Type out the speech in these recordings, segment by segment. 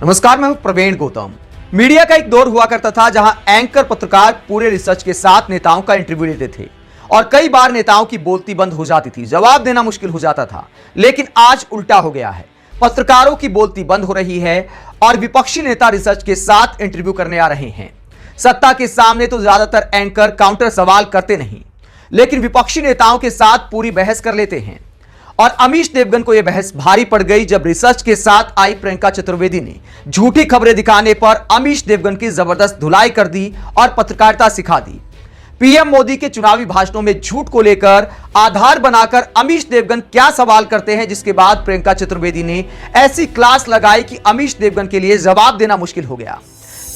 नमस्कार, मैं हूं प्रवीण गौतम। मीडिया का एक दौर हुआ करता था जहां एंकर पत्रकार पूरे रिसर्च के साथ नेताओं का इंटरव्यू लेते थे और कई बार नेताओं की बोलती बंद हो जाती थी, जवाब देना मुश्किल हो जाता था। लेकिन आज उल्टा हो गया है, पत्रकारों की बोलती बंद हो रही है और विपक्षी नेता रिसर्च के साथ इंटरव्यू करने आ रहे हैं। सत्ता के सामने तो ज्यादातर एंकर काउंटर सवाल करते नहीं, लेकिन विपक्षी नेताओं के साथ पूरी बहस कर लेते हैं। और अमीश देवगन को यह बहस भारी पड़ गई जब रिसर्च के साथ आई प्रियंका चतुर्वेदी ने झूठी खबरें दिखाने पर अमीश देवगन की जबरदस्त धुलाई कर दी और पत्रकारिता सिखा दी। पीएम मोदी के चुनावी भाषणों में झूठ को लेकर आधार बनाकर अमीश देवगन क्या सवाल करते हैं, जिसके बाद प्रियंका चतुर्वेदी ने ऐसी क्लास लगाई कि अमीश देवगन के लिए जवाब देना मुश्किल हो गया।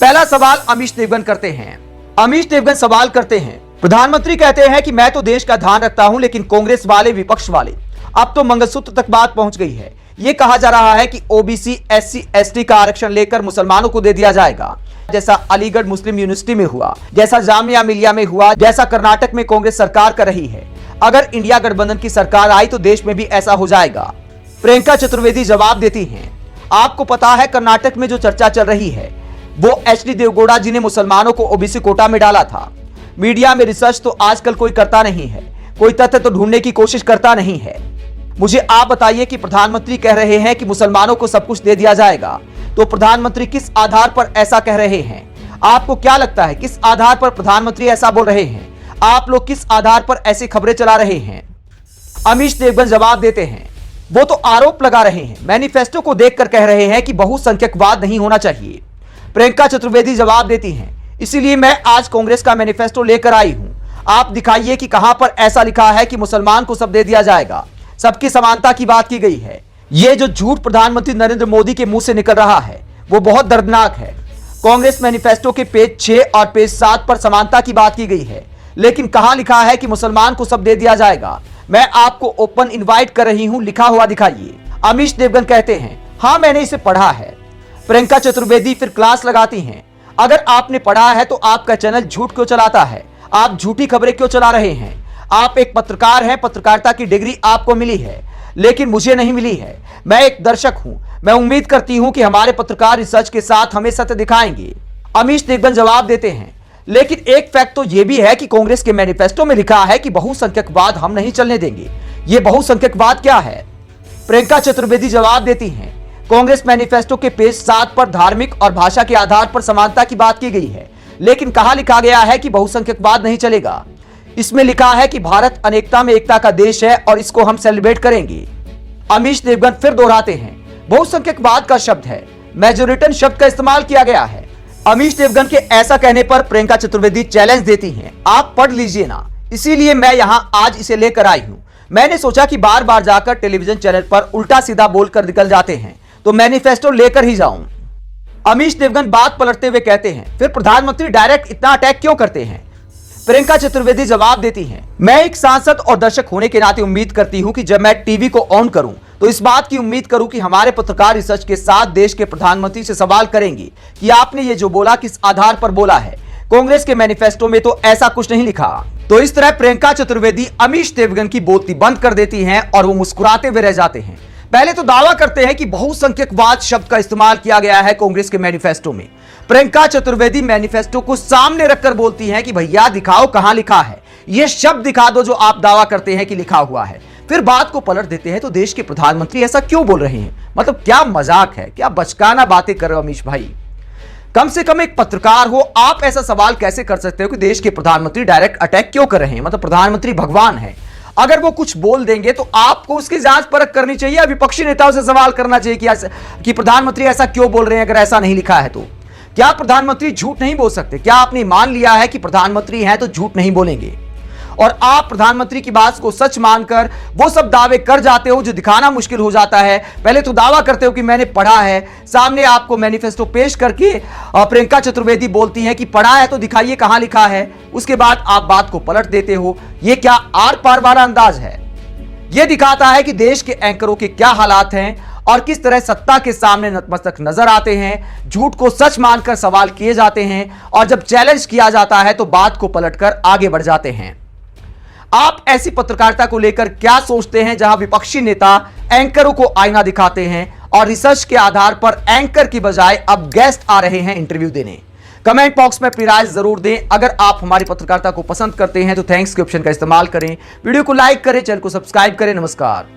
पहला सवाल अमीश देवगन करते हैं। अमीश देवगन सवाल करते हैं, प्रधानमंत्री कहते हैं कि मैं तो देश का ध्यान रखता हूं, लेकिन कांग्रेस वाले, विपक्ष वाले, अब तो मंगलसूत्र तक बात पहुंच गई है। यह कहा जा रहा है कि ओबीसी एससी एसटी का आरक्षण लेकर मुसलमानों को दे दिया जाएगा, जैसा अलीगढ़ मुस्लिम यूनिवर्सिटी में हुआ, जैसा जामिया मिलिया में हुआ, जैसा कर्नाटक में कांग्रेस सरकार कर रही है। अगर इंडिया गठबंधन की सरकार आई तो देश में भी ऐसा हो जाएगा। प्रियंका चतुर्वेदी जवाब देती हैं, आपको पता है कर्नाटक में जो चर्चा चल रही है वो एचडी देवगौड़ा जी ने मुसलमानों को ओबीसी कोटा में डाला था। मीडिया में रिसर्च तो आजकल कोई करता नहीं है, कोई तथ्य तो ढूंढने की कोशिश करता नहीं है। मुझे आप बताइए कि प्रधानमंत्री कह रहे हैं कि मुसलमानों को सब कुछ दे दिया जाएगा, तो प्रधानमंत्री किस आधार पर ऐसा कह रहे हैं? आपको क्या लगता है किस आधार पर प्रधानमंत्री ऐसा बोल रहे हैं? आप लोग किस आधार पर ऐसी खबरें चला रहे हैं? अमीश देवगन जवाब देते हैं, वो तो आरोप लगा रहे हैं, मैनिफेस्टो को देखकर कह रहे हैं कि बहुसंख्यकवाद नहीं होना चाहिए। प्रियंका चतुर्वेदी जवाब देती हैं, इसीलिए मैं आज कांग्रेस का मैनिफेस्टो लेकर आई हूं। आप दिखाइए कि कहां पर ऐसा लिखा है कि मुसलमान को सब दे दिया जाएगा, सबकी समानता की बात की गई है। यह जो झूठ प्रधानमंत्री नरेंद्र मोदी के मुंह से निकल रहा है वो बहुत दर्दनाक है। कांग्रेस मैनिफेस्टो के पेज 6 और पेज 7 पर समानता की बात की गई है, लेकिन कहां लिखा है कि मुसलमान को सब दे दिया जाएगा? मैं आपको ओपन इनवाइट कर रही हूं, लिखा हुआ दिखाइए। अमीश देवगन कहते हैं, हां मैंने इसे पढ़ा है। प्रियंका चतुर्वेदी फिर क्लास लगाती हैं, अगर आपने पढ़ा है तो आपका चैनल झूठ क्यों चलाता है? आप झूठी खबरें क्यों चला रहे हैं? आप एक पत्रकार हैं, पत्रकारिता की डिग्री आपको मिली है, लेकिन मुझे नहीं मिली है। मैं एक दर्शक हूं, मैं उम्मीद करती हूं कि हमारे पत्रकार रिसर्च के साथ हमें सत्य दिखाएंगे। अमीश देवगन जवाब देते हैं, लेकिन एक फैक्ट तो यह भी है कि कांग्रेस के मैनिफेस्टो में लिखा है कि बहुसंख्यकवाद हम नहीं चलने देंगे। यह बहुसंख्यकवाद क्या है? प्रियंका चतुर्वेदी जवाब देती हैं, कांग्रेस मैनिफेस्टो के पेज 7 पर धार्मिक और भाषा के आधार पर समानता की बात की गई है, लेकिन कहां लिखा गया है कि बहुसंख्यकवाद नहीं चलेगा? इसमें लिखा है कि भारत अनेकता में एकता का देश है और इसको हम सेलिब्रेट करेंगे। अमीश देवगन फिर दोहराते हैं, बहुसंख्यकवाद का शब्द है, मेजोरिटन शब्द का इस्तेमाल किया गया है। अमीश देवगन के ऐसा कहने पर प्रियंका चतुर्वेदी चैलेंज देती हैं, आप पढ़ लीजिए ना, इसीलिए मैं यहां आज इसे लेकर आई हूं। मैंने सोचा कि बार बार जाकर टेलीविजन चैनल पर उल्टा सीधा बोलकर निकल जाते हैं, तो मैनिफेस्टो लेकर ही जाऊं। अमीश देवगन बात पलटते हुए कहते हैं, फिर प्रधानमंत्री डायरेक्ट इतना अटैक क्यों करते हैं? प्रियंका चतुर्वेदी जवाब देती हैं, मैं एक सांसद और दर्शक होने के नाते उम्मीद करती हूं कि जब मैं टीवी को ऑन करूं तो इस बात की उम्मीद करूं कि हमारे पत्रकार रिसर्च के साथ देश के प्रधानमंत्री से सवाल करेंगे कि आपने ये जो बोला किस आधार पर बोला है। कांग्रेस के मैनिफेस्टो में तो ऐसा कुछ नहीं लिखा। तो इस तरह प्रियंका चतुर्वेदी अमीश देवगन की बोलती बंद कर देती हैं और वो मुस्कुराते हुए रह जाते हैं। पहले तो दावा करते हैं कि बहुसंख्यकवाद शब्द का इस्तेमाल किया गया है कांग्रेस के मैनिफेस्टो में। प्रियंका चतुर्वेदी मैनिफेस्टो को सामने रखकर बोलती हैं कि भैया दिखाओ कहां लिखा है, यह शब्द दिखा दो जो आप दावा करते हैं कि लिखा हुआ है। फिर बात को पलट देते हैं, तो देश के प्रधानमंत्री ऐसा क्यों बोल रहे हैं? मतलब क्या मजाक है, क्या बचकाना बातें कर रहे हो अमीश भाई? कम से कम एक पत्रकार हो, आप ऐसा सवाल कैसे कर सकते हो कि देश के प्रधानमंत्री डायरेक्ट अटैक क्यों कर रहे हैं? मतलब प्रधानमंत्री भगवान है, अगर वो कुछ बोल देंगे तो आपको उसकी जांच परख करनी चाहिए, विपक्षी नेताओं से सवाल करना चाहिए कि प्रधानमंत्री ऐसा क्यों बोल रहे हैं अगर ऐसा नहीं लिखा है तो। क्या प्रधानमंत्री झूठ नहीं बोल सकते? क्या आपने मान लिया है कि प्रधानमंत्री हैं तो झूठ नहीं बोलेंगे? और आप प्रधानमंत्री की बात को सच मानकर वो सब दावे कर जाते हो जो दिखाना मुश्किल हो जाता है। पहले तो दावा करते हो कि मैंने पढ़ा है, सामने आपको मैनिफेस्टो पेश करके प्रियंका चतुर्वेदी बोलती हैं कि पढ़ा है तो दिखाइए कहां लिखा है, उसके बाद आप बात को पलट देते हो। यह क्या आर पार वाला अंदाज है? यह दिखाता है कि देश के एंकरों के क्या हालात हैं और किस तरह सत्ता के सामने नतमस्तक नजर आते हैं, झूठ को सच मानकर सवाल किए जाते हैं और जब चैलेंज किया जाता है तो बात को पलटकर आगे बढ़ जाते हैं। आप ऐसी पत्रकारिता को लेकर क्या सोचते हैं जहां विपक्षी नेता एंकरों को आईना दिखाते हैं और रिसर्च के आधार पर एंकर की बजाय अब गेस्ट आ रहे हैं इंटरव्यू देने। कमेंट बॉक्स में अपनी राय जरूर दें। अगर आप हमारी पत्रकारिता को पसंद करते हैं तो थैंक्स के ऑप्शन का इस्तेमाल करें, वीडियो को लाइक करें, चैनल को सब्सक्राइब करें। नमस्कार।